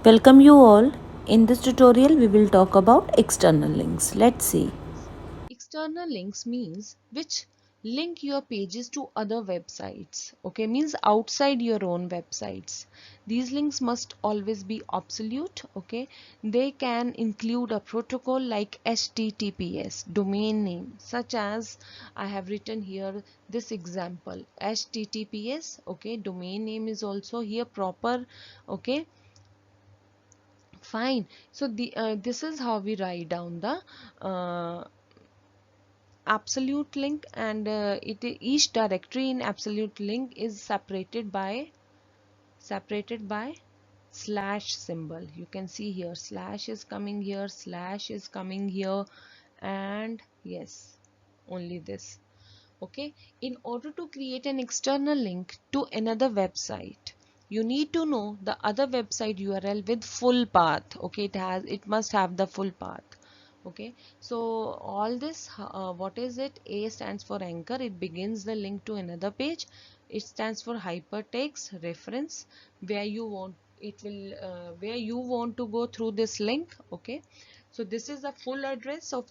Welcome you all. In this tutorial we will talk about external links. Let's see. External links means which link your pages to other websites. Okay, means outside your own websites. These links must always be absolute. Okay, they can include a protocol like HTTPS, domain name, such as I have written here this example HTTPS. Okay, domain name is also here proper. Okay, fine. So this is how we write down the absolute link, and each directory in absolute link is separated by slash symbol. You can see here slash is coming here, slash is coming here, and yes, only this. Okay, in order to create an external link to another website, you need to know the other website URL with full path. Okay, it must have the full path. Okay, so all this, what is it? A stands for anchor, it begins the link to another page. It stands for hypertext reference, where you want where you want to go through this link. Okay, so this is the full address of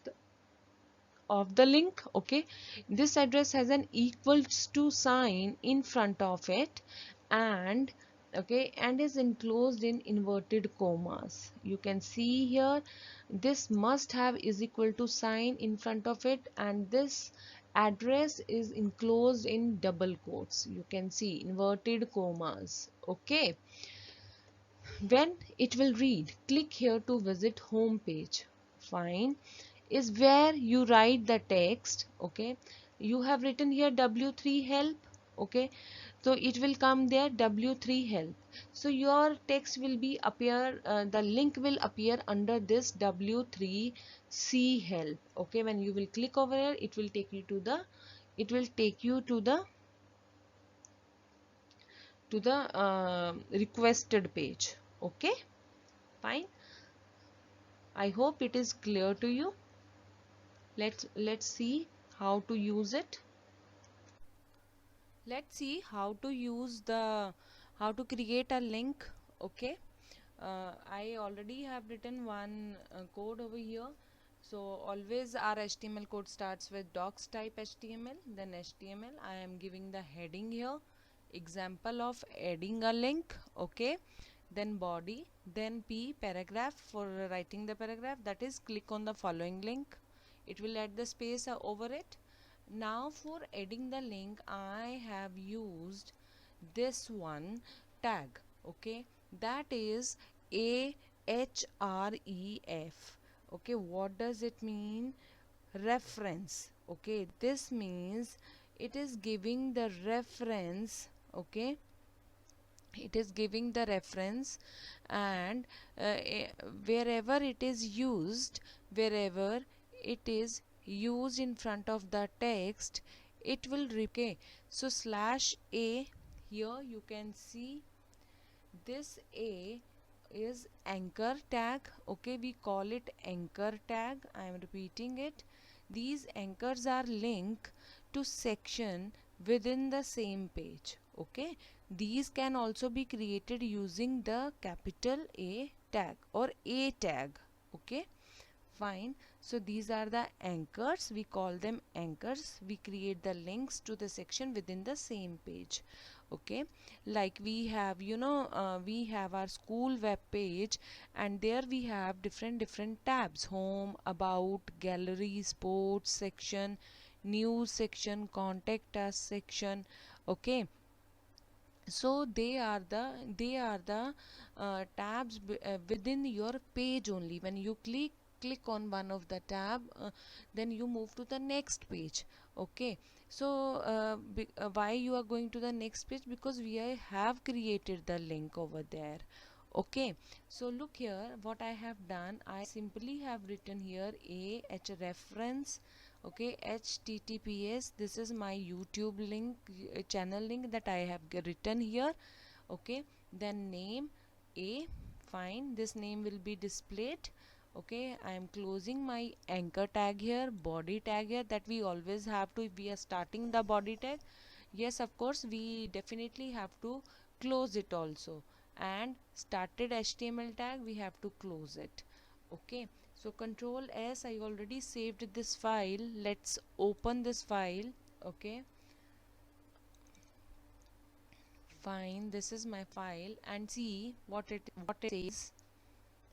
the link. Okay, this address has an equals to sign in front of it, and okay, and is enclosed in inverted commas. You can see here this must have is equal to sign in front of it, and this address is enclosed in double quotes. You can see inverted commas. Okay, when it will read click here to visit home page, fine, is where you write the text. Okay, you have written here w3 help. Okay, so it will come there w3 help. So your text will be appear, the link will appear under this w3c help. Okay, when you will click over here, it will take you to the requested page. Okay, fine. I hope it is clear to you. Let's see how to use it. Let's see how to create a link. Okay, I already have written one code over here. So always our HTML code starts with docs type HTML, then HTML. I am giving the heading here, example of adding a link. Okay, then body, then P paragraph for writing the paragraph, that is click on the following link. It will add the space over it. Now for adding the link I have used this one tag. Okay, that is AHREF. Okay, what does it mean? Reference. Okay, this means it is giving the reference. Okay, it is giving the reference, and wherever it is used, wherever it is used in front of the text, it will okay. So slash a, here you can see this a is anchor tag. Okay, we call it anchor tag. I am repeating it. These anchors are link to section within the same page. Okay, these can also be created using the capital A tag or a tag. Okay, fine. So these are the anchors, we call them anchors. We create the links to the section within the same page. Okay, like we have, we have our school web page, and there we have different tabs: home, about, gallery, sports section, news section, contact us section. Okay, so they are the tabs within your page only. When you click on one of the tab, then you move to the next page. Okay, so why you are going to the next page? Because we have created the link over there. Okay, so look here what I have done. I simply have written here a h reference. Okay, https, this is my YouTube link, channel link that I have written here. Okay, then name a, fine, this name will be displayed. Okay, I am closing my anchor tag here, body tag here, that we always have to, if we are starting the body tag, yes, of course we definitely have to close it also. and started HTML tag, we have to close it. Okay, so Control S, I already saved this file. Let's open this file. Okay, fine, this is my file, and see what it says.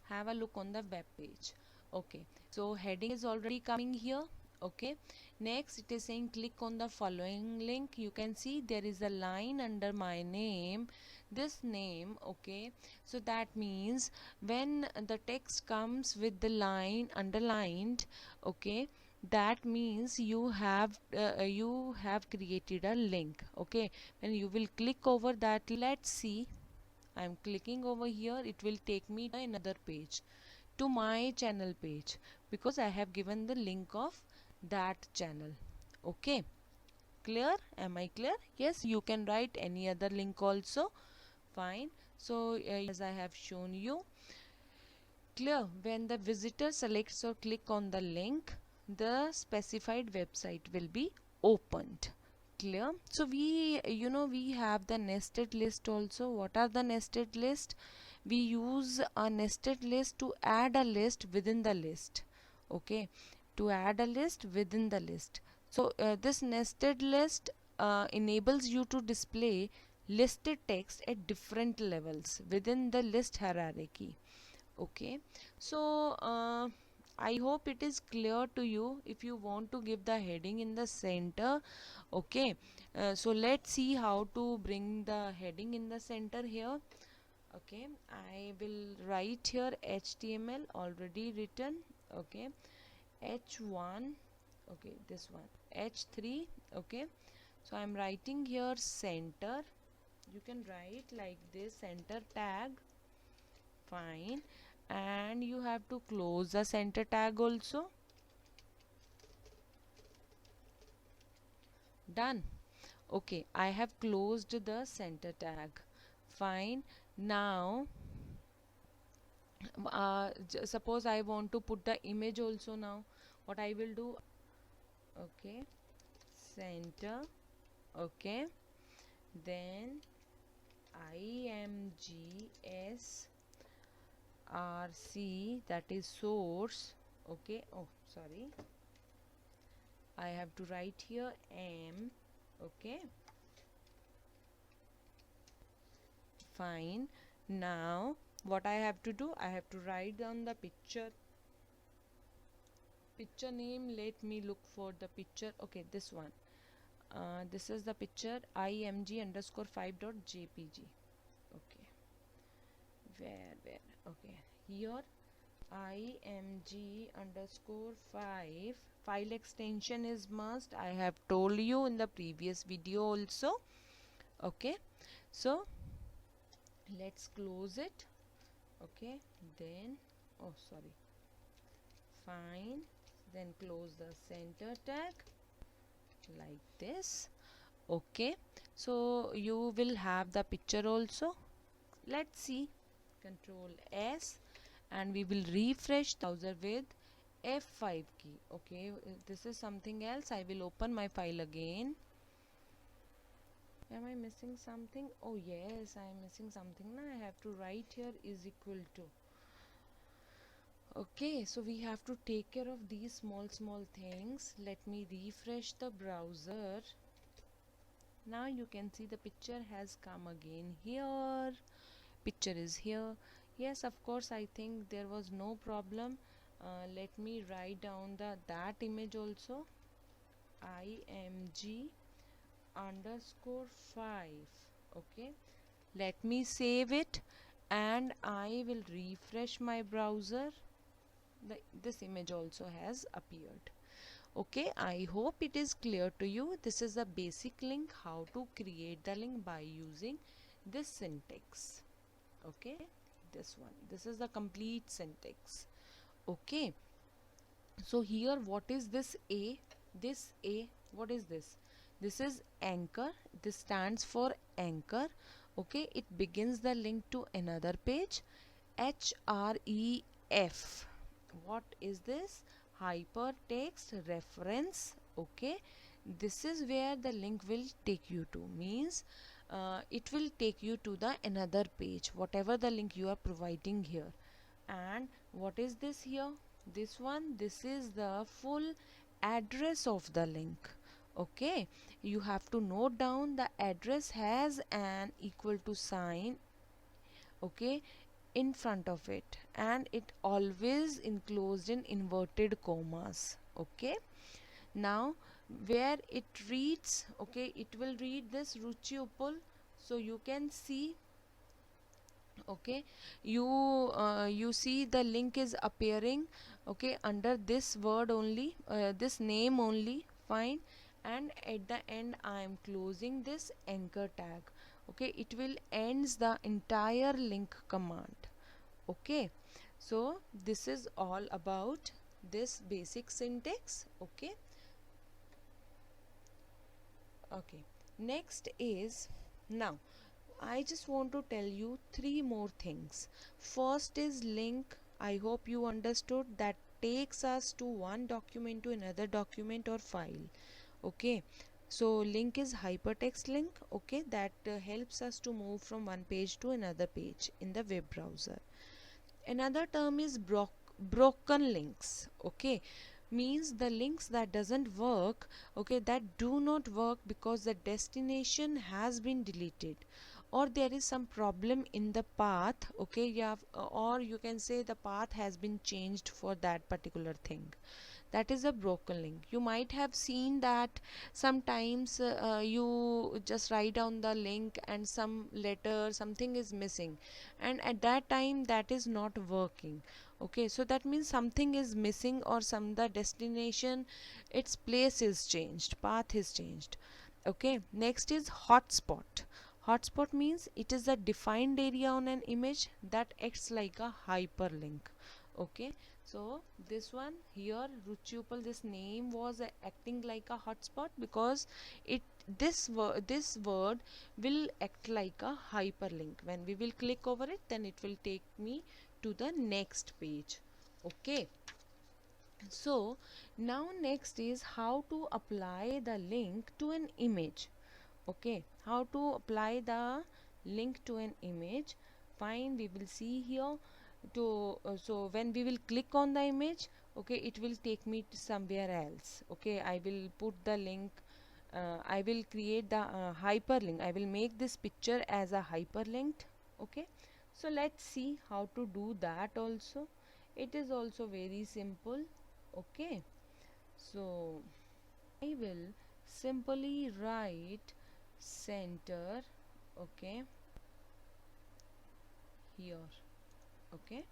Have a look on the web page. Okay, so heading is already coming here. Okay, next it is saying click on the following link. You can see there is a line under my name, this name. Okay, so that means when the text comes with the line underlined, okay, that means you have created a link. Okay, when you will click over that, let's see, I'm clicking over here, it will take me to another page, to my channel page, because I have given the link of that channel. Okay, clear? Am I clear? Yes, you can write any other link also. Fine. So as I have shown you, clear, when the visitor selects or click on the link, the specified website will be opened. Clear? So we have the nested list also. What are the nested list? We use a nested list to add a list within the list. Okay, to add a list within the list. So this nested list enables you to display listed text at different levels within the list hierarchy. Okay, so I hope it is clear to you. If you want to give the heading in the center, okay, so let's see how to bring the heading in the center here. Okay, I will write here HTML already written. Okay, H1, okay, this one H3. Okay, so I'm writing here center. You can write like this, center tag. Fine, and you have to close the center tag also. Done. Okay, I have closed the center tag. Fine. Now suppose I want to put the image also. Now what I will do, okay, center, okay, then IMGS RC, that is source. Okay, oh sorry, I have to write here M. Okay, fine. Now what I have to do, I have to write down the picture name. Let me look for the picture. Okay, this one, this is the picture, img underscore 5.jpg. okay, where okay, here img underscore 5 file extension is must. I have told you in the previous video also. Okay, so let's close it. Okay, then oh sorry, fine, then close the center tag like this. Okay, so you will have the picture also. Let's see, Control S, and we will refresh the browser with F5 key. Okay, this is something else. I will open my file again. Am I missing something? Oh yes, I am missing something. Now I have to write here is equal to. Okay, so we have to take care of these small things. Let me refresh the browser. Now you can see the picture has come again here. Picture is here. Yes, of course, I think there was no problem. Let me write down that image also, img underscore 5. Okay, let me save it, and I will refresh my browser. This image also has appeared. Okay, I hope it is clear to you. This is a basic link, how to create the link by using this syntax. Okay, this one, this is the complete syntax. Okay, so here what is this A? This A, what is this? This is anchor. This stands for anchor. Okay, it begins the link to another page. href, what is this? Hypertext reference. Okay, this is where the link will take you to. Means it will take you to the another page, whatever the link you are providing here. And what is this here? This one, this is the full address of the link. Okay, you have to note down the address has an equal to sign, okay, in front of it, and it always enclosed in inverted commas. Okay, now where it reads, okay, it will read this Ruchi Uppal, so you can see, okay, you see the link is appearing, okay, under this word only, this name only. Fine. And at the end I am closing this anchor tag. Okay, it will ends the entire link command. Okay, so this is all about this basic syntax. Okay. Okay, next is, now I just want to tell you three more things. First is link. I hope you understood that takes us to one document to another document or file. Okay, so link is hypertext link, okay, that helps us to move from one page to another page in the web browser. Another term is broken links. Okay, means the links that doesn't work, okay, that do not work because the destination has been deleted, or there is some problem in the path. Okay, yeah, or you can say the path has been changed for that particular thing. That is a broken link. You might have seen that sometimes you just write down the link and some letter something is missing, and at that time that is not working. Okay, so that means something is missing, or some the destination, its place is changed, path is changed. Okay, next is hotspot. Hotspot means it is a defined area on an image that acts like a hyperlink. Okay, so this one here, Ruchi Uppal, this name was acting like a hotspot because it this word will act like a hyperlink. When we will click over it, then it will take me to the next page. Okay, so now next is how to apply the link to an image. Okay, how to apply the link to an image. Fine, we will see here to so when we will click on the image, okay, it will take me to somewhere else. Okay, I will put the link, I will create the hyperlink, I will make this picture as a hyperlink. Okay, so let's see how to do that also. It is also very simple. Okay, so I will simply write center, okay, here. Okay,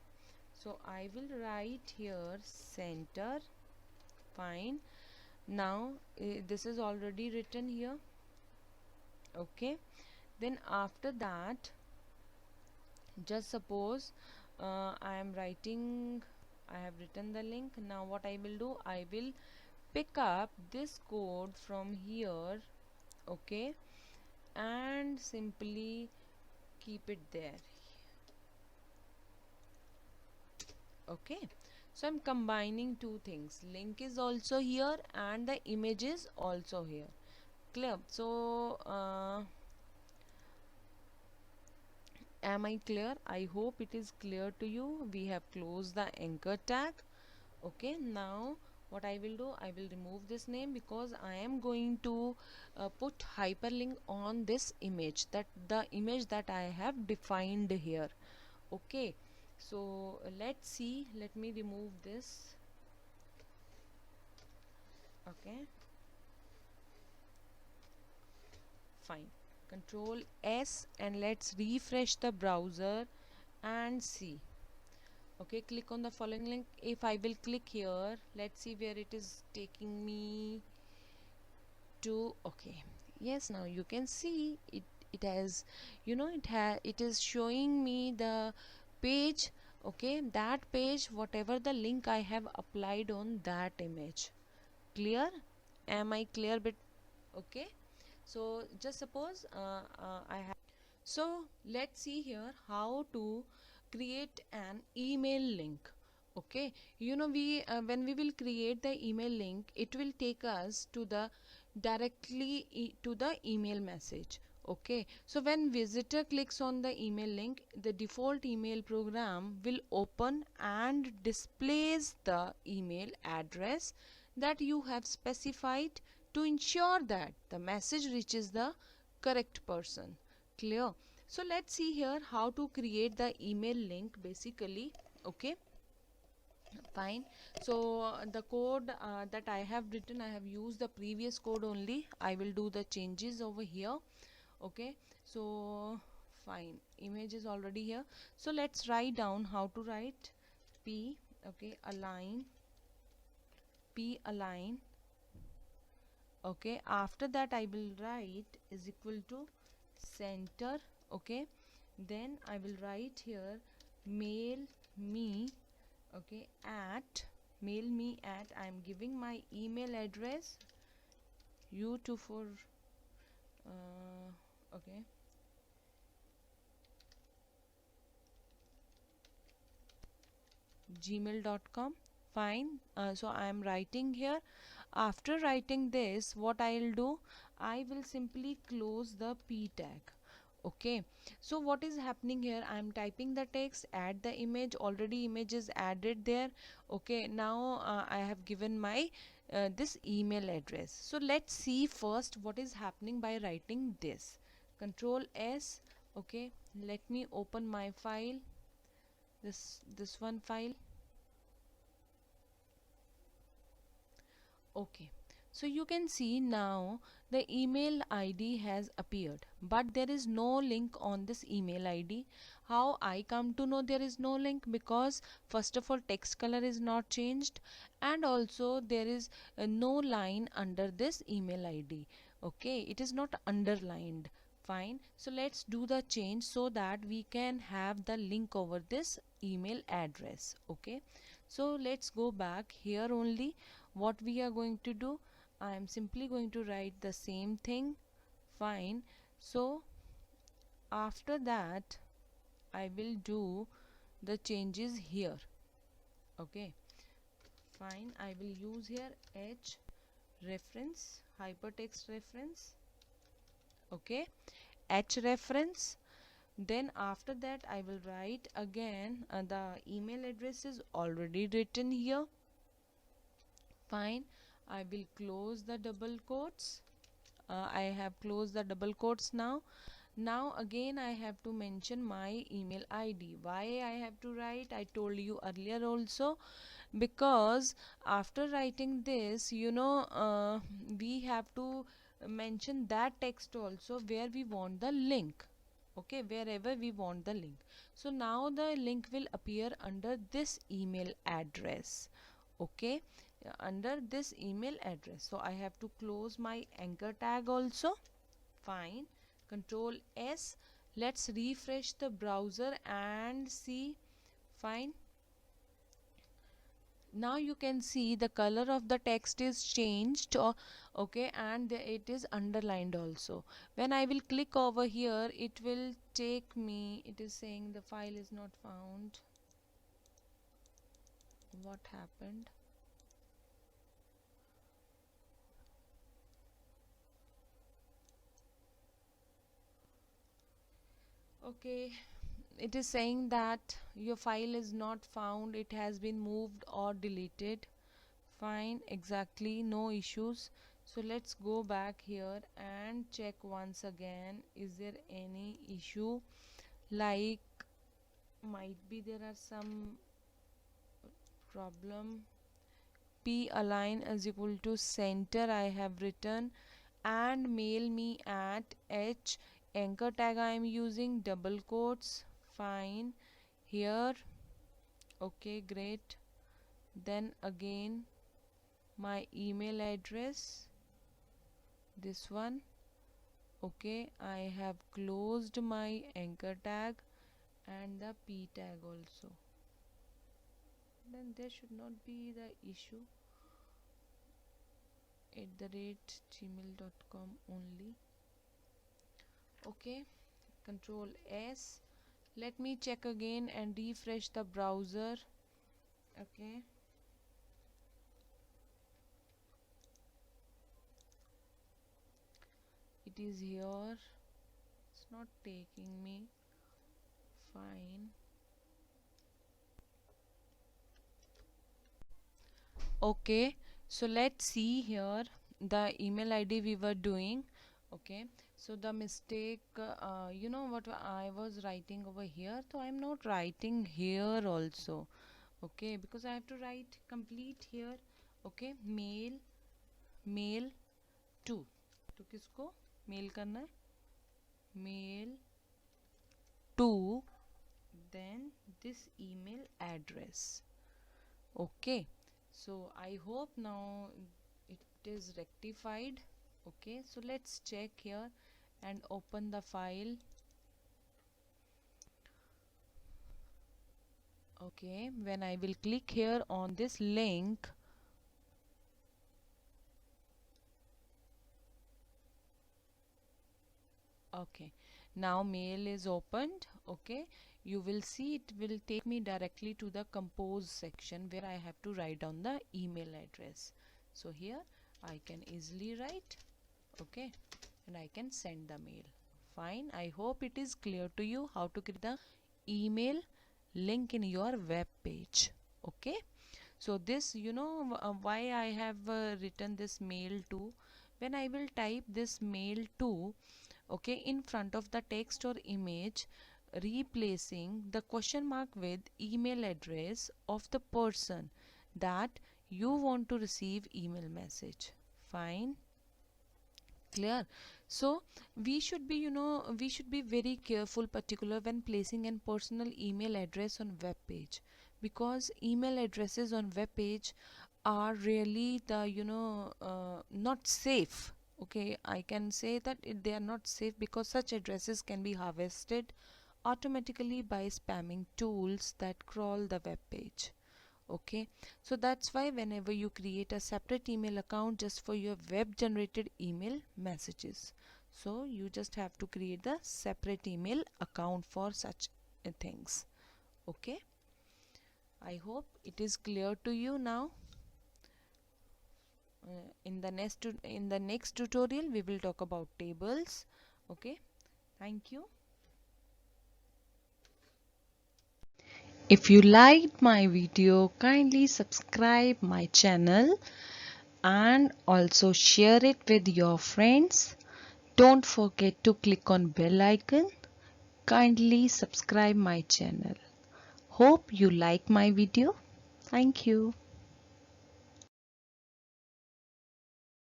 so I will write here center. Fine. Now this is already written here. Okay, then after that, just suppose I am writing, I have written the link. Now what I will do, I will pick up this code from here. Okay, and simply keep it there. Okay, so I'm combining two things, link is also here and the image is also here. Clear? So am I clear? I hope it is clear to you. We have closed the anchor tag. Okay, now what I will do, I will remove this name because I am going to put hyperlink on this image, that the image that I have defined here. Okay, so let's see, let me remove this. Okay, fine, control S, and let's refresh the browser and see. Okay, click on the following link. If I will click here, let's see where it is taking me to. Okay, yes, now you can see it has, you know, it is showing me the page. Okay, that page, whatever the link I have applied on that image. Clear? Am I clear bit? Okay, so just suppose I have, so let's see here how to create an email link. Okay, you know, we when we will create the email link, it will take us to the directly to the email message. Okay, so when visitor clicks on the email link, the default email program will open and displays the email address that you have specified to ensure that the message reaches the correct person. Clear? So let's see here how to create the email link basically. Okay, fine. So the code that I have written, I have used the previous code only. I will do the changes over here. Okay, so fine, image is already here. So let's write down how to write p. Okay, align, p align. Okay, after that I will write is equal to center. Okay, then I will write here mail me. Okay, at mail me at, I am giving my email address u2 for okay, gmail.com. Fine, so I am writing here. After writing this, what I'll do, I will simply close the p tag. Okay, so what is happening here, I am typing the text, add the image, already image is added there. Okay, now I have given my this email address. So let's see first what is happening by writing this. Control S. Okay, let me open my file, this one file. Okay, so you can see now the email ID has appeared, but there is no link on this email ID. How I come to know there is no link? Because first of all, text color is not changed, and also there is no line under this email ID. Okay, it is not underlined. Fine, so let's do the change so that we can have the link over this email address. Okay, so let's go back here only. What we are going to do, I am simply going to write the same thing. Fine, so after that I will do the changes here. Okay, fine, I will use here h reference, hypertext reference. Okay, h reference. Then after that I will write again, the email address is already written here. Fine, I will close the double quotes. I have closed the double quotes now. Now again I have to mention my email ID. Why I have to write, I told you earlier also, because after writing this, we have to mention that text also where we want the link. Okay, wherever we want the link. So now the link will appear under this email address. Okay, under this email address. So I have to close my anchor tag also. Fine, control S. Let's refresh the browser and see. Fine, now you can see the color of the text is changed. Okay, and it is underlined also. When I will click over here, it will take me, it is saying the file is not found. What happened? Okay, it is saying that your file is not found, it has been moved or deleted. Fine, exactly, no issues. So let's go back here and check once again, is there any issue? Like, might be there are some problem. P align is equal to center I have written, and mail me at h anchor tag I am using double quotes. Fine, here. Okay, great. Then again my email address, this one. Okay, I have closed my anchor tag and the p tag also. Then there should not be the issue. @gmail.com only. Okay, control S. Let me check again and refresh the browser. Okay, it is here. it's not taking me. Fine. Okay, so let's see here the email ID we were doing. Okay, so the mistake, you know what I was writing over here, so I'm not writing here also. Okay, because I have to write complete here. Okay, mail to, तो किसको mail करना है, mail to, then this email address. Okay, so I hope now it is rectified. Okay, so let's check here and open the file. Okay, when I will click here on this link, okay, now mail is opened. Okay, you will see it will take me directly to the compose section where I have to write down the email address. So here I can easily write, okay, and I can send the mail. Fine, I hope it is clear to you how to create the email link in your web page. Okay, so this, you know, why I have written this mail to. When I will type this mail to, okay, in front of the text or image, replacing the question mark with email address of the person that you want to receive email message. Fine, clear. So we should be, you know, we should be very careful, particular when placing an personal email address on web page, because email addresses on web page are really the, you know, not safe. Okay, I can say that they are not safe because such addresses can be harvested automatically by spamming tools that crawl the web page. Okay, so that's why whenever you create a separate email account just for your web generated email messages, so you just have to create the separate email account for such things. Okay, I hope it is clear to you now. In the next tutorial we will talk about tables. Okay, thank you. If you liked my video, kindly subscribe my channel and also share it with your friends. Don't forget to click on bell icon. Kindly subscribe my channel. Hope you like my video. Thank you.